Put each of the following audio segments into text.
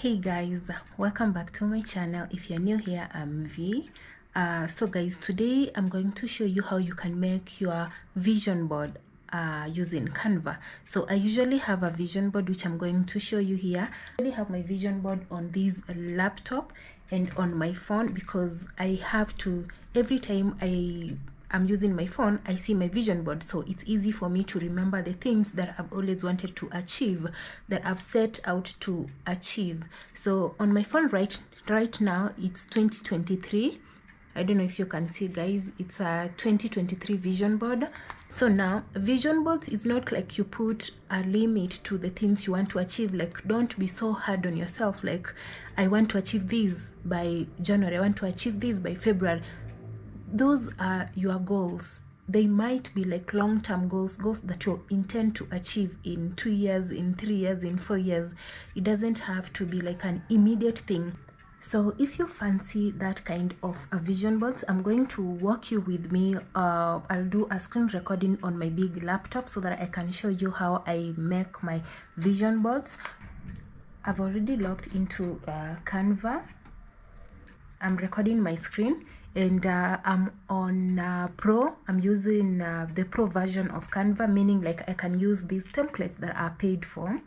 Hey guys, welcome back to my channel. If you're new here, I'm V. So guys, today I'm going to show you how you can make your vision board using Canva. So I usually have a vision board which I'm going to show you here. I have my vision board on this laptop and on my phone because I have to, every time I'm using my phone, I see my vision board, so it's easy for me to remember the things that I've always wanted to achieve, that I've set out to achieve. So on my phone right now, it's 2023. I don't know if you can see, guys, it's a 2023 vision board. So now vision boards is not like you put a limit to the things you want to achieve. Like, don't be so hard on yourself, like I want to achieve this by January, I want to achieve this by February. Those are your goals. They might be like long-term goals that you intend to achieve in 2 years, in 3 years, in 4 years. It doesn't have to be like an immediate thing. So if you fancy that kind of a vision boards, I'm going to walk you with me. I'll do a screen recording on my big laptop so that I can show you how I make my vision boards. I've already logged into Canva. I'm recording my screen, and I'm on Pro. I'm using the Pro version of Canva, meaning like I can use these templates that are paid for.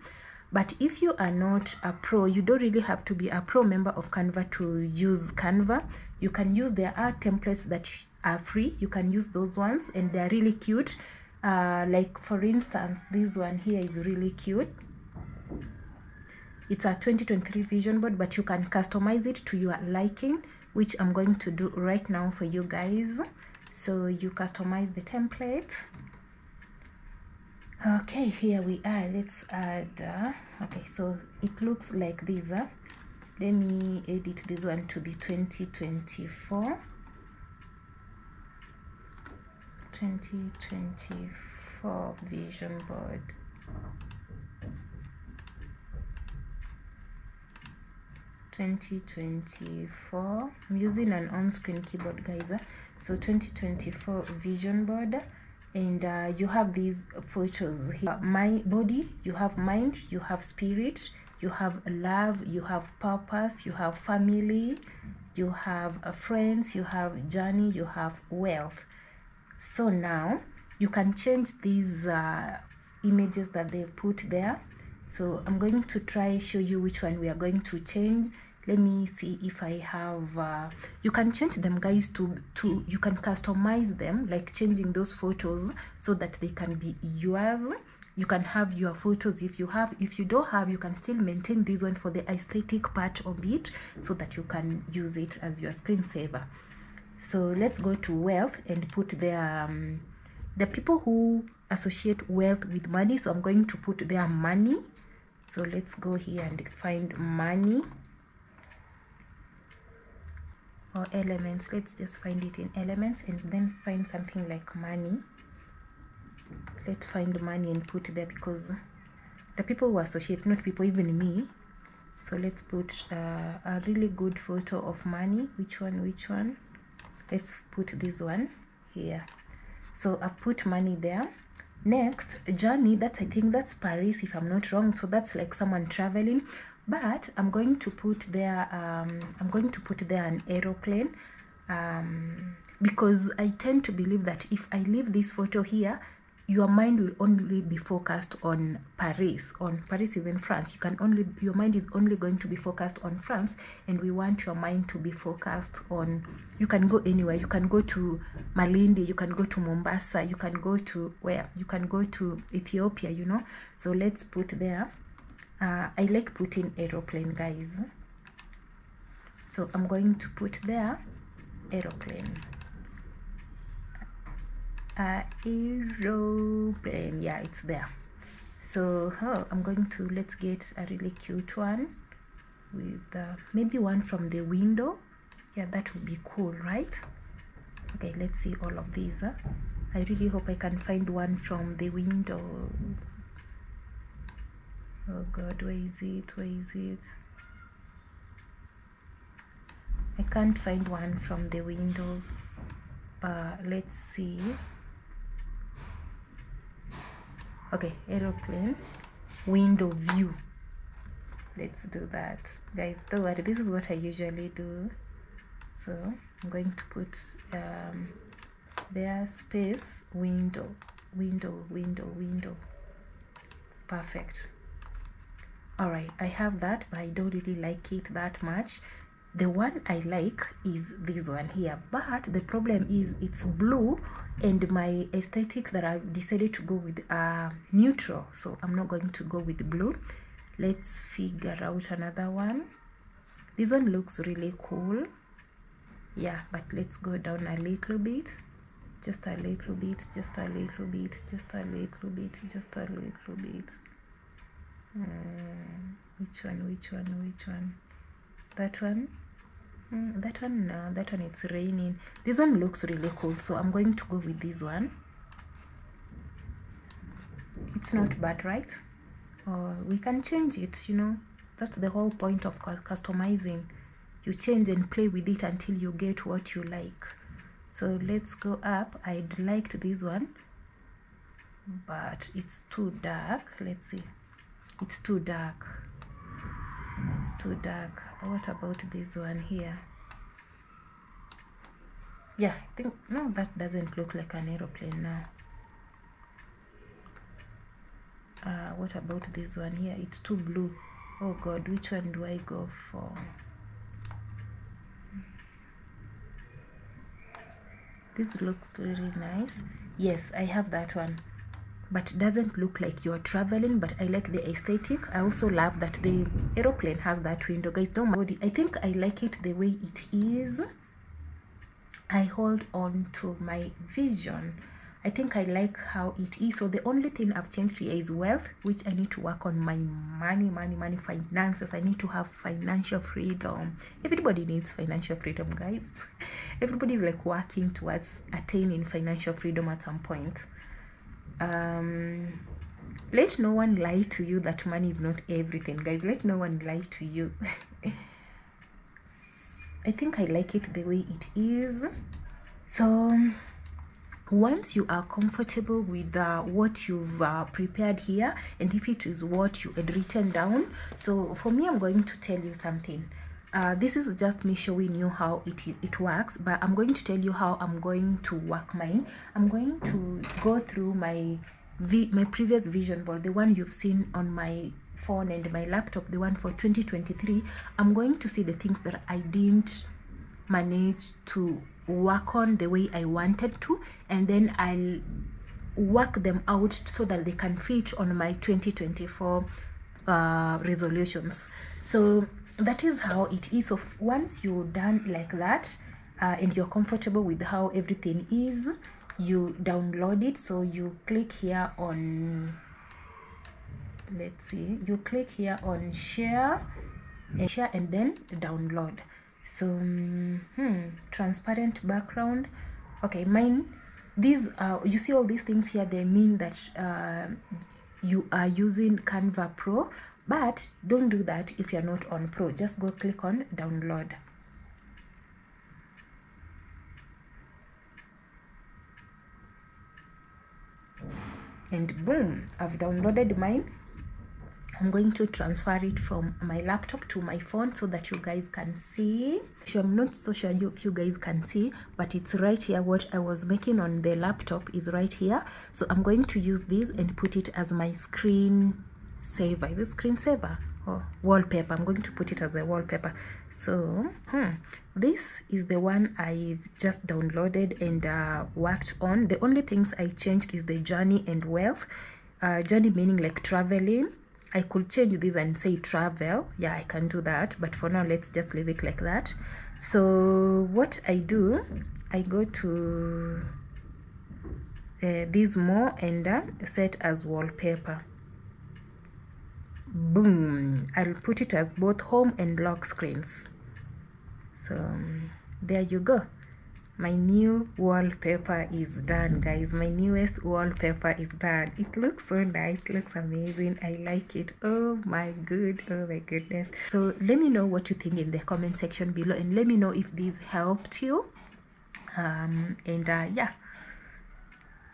But if you are not a Pro, you don't really have to be a Pro member of Canva to use Canva. You can use, there are templates that are free. You can use those ones, and they're really cute. Like for instance, this one here is really cute. It's a 2023 vision board, but you can customize it to your liking, which I'm going to do right now for you guys. So you customize the template. Okay, here we are. Let's add okay, so it looks like this. Let me edit this one to be 2024 vision board. 2024. I'm using an on-screen keyboard, guys. So 2024 vision board, and you have these photos here. My body, you have mind, you have spirit, you have love, you have purpose, you have family, you have friends, you have journey, you have wealth. So now you can change these images that they've put there. So I'm going to try show you which one we are going to change. Let me see if I have you can change them, guys, to you can customize them, like changing those photos so that they can be yours. You can have your photos if you have. If you don't have, you can still maintain this one for the aesthetic part of it so that you can use it as your screensaver. So let's go to wealth and put their the people who associate wealth with money. So I'm going to put their money. So let's go here and find money or elements. Let's just find it in elements and then find something like money. Let's find money and put there, because the people who associate, not people, even me. So let's put a really good photo of money. Which one? Let's put this one here. So I've put money there. Next, journey, I think that's Paris, if I'm not wrong. So that's like someone traveling. But I'm going to put there an aeroplane, because I tend to believe that if I leave this photo here, your mind will only be focused on Paris. Paris is in France. Your mind is only going to be focused on France, and we want your mind to be focused on, you can go anywhere. You can go to Malindi, you can go to Mombasa, you can go to where? You can go to Ethiopia, you know. So let's put there. I like putting aeroplane, guys. So I'm going to put there aeroplane. Aeroplane, yeah, it's there. So I'm going to, let's get a really cute one with maybe one from the window. Yeah, that would be cool, right? Okay, let's see all of these. I really hope I can find one from the window. Oh God, where is it? I can't find one from the window, but let's see. Okay, aeroplane, window view. let's do that, guys. Don't worry, this is what I usually do. So I'm going to put there, space, window, perfect. All right, I have that, but I don't really like it that much. The one I like is this one here, but the problem is it's blue, and my aesthetic that I've decided to go with neutral, so I'm not going to go with blue. Let's figure out another one. This one looks really cool, yeah, but let's go down a little bit, just a little bit, just a little bit, just a little bit, just a little bit. Which one? That one? That one? No, that one, it's raining. This one looks really cool, so I'm going to go with this one. It's not bad, right? Or we can change it, you know. That's the whole point of customizing. You change and play with it until you get what you like. So let's go up. I'd liked this one, but it's too dark. Let's see. It's too dark. It's too dark. What about this one here? Yeah, I think, no, that doesn't look like an aeroplane now. What about this one here? It's too blue. Oh god, which one do I go for? This looks really nice. Yes, I have that one, but it doesn't look like you're traveling, but I like the aesthetic. I also love that the aeroplane has that window, guys. Don't mind. I think I like it the way it is. I hold on to my vision. I think I like how it is. So the only thing I've changed here is wealth, which I need to work on my money, finances. I need to have financial freedom. Everybody needs financial freedom, guys. Everybody is like working towards attaining financial freedom at some point. Let no one lie to you that money is not everything, guys. Let no one lie to you. I think I like it the way it is. So once you are comfortable with what you've prepared here, and if it is what you had written down, so for me, I'm going to tell you something. This is just me showing you how it works, but I'm going to tell you how I'm going to work mine. I'm going to go through my previous vision board, the one you've seen on my phone and my laptop, the one for 2023. I'm going to see the things that I didn't manage to work on the way I wanted to, and then I'll work them out so that they can fit on my 2024 resolutions. So that is how it is. So once you're done like that, and you're comfortable with how everything is, you download it. So you click here on, let's see, you click here on share and then download. So transparent background. Okay, mine, these you see all these things here, they mean that you are using Canva Pro, but don't do that if you're not on Pro. Just go click on download. And boom, I've downloaded mine. I'm going to transfer it from my laptop to my phone so that you guys can see. So I'm not so sure if you guys can see, but it's right here. What I was making on the laptop is right here. So I'm going to use this and put it as my screen saver. Is it screen saver or wallpaper? I'm going to put it as a wallpaper. So this is the one I've just downloaded and worked on. The only things I changed is the journey and wealth. Journey meaning like traveling. I could change this and say travel. Yeah, I can do that, but for now let's just leave it like that. So what I do, I go to this more and set as wallpaper. Boom, I'll put it as both home and lock screens. So there you go. My new wallpaper is done, guys. My newest wallpaper is done. It looks so nice, looks amazing. I like it. Oh my goodness. So let me know what you think in the comment section below, and let me know if this helped you. Yeah,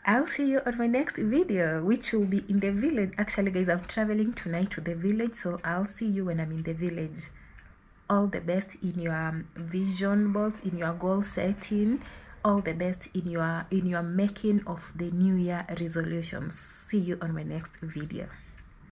I'll see you on my next video, which will be in the village. Actually, guys, I'm traveling tonight to the village, so I'll see you when I'm in the village. All the best in your vision boards, in your goal setting. All the best in your making of the new year resolutions. See you on my next video.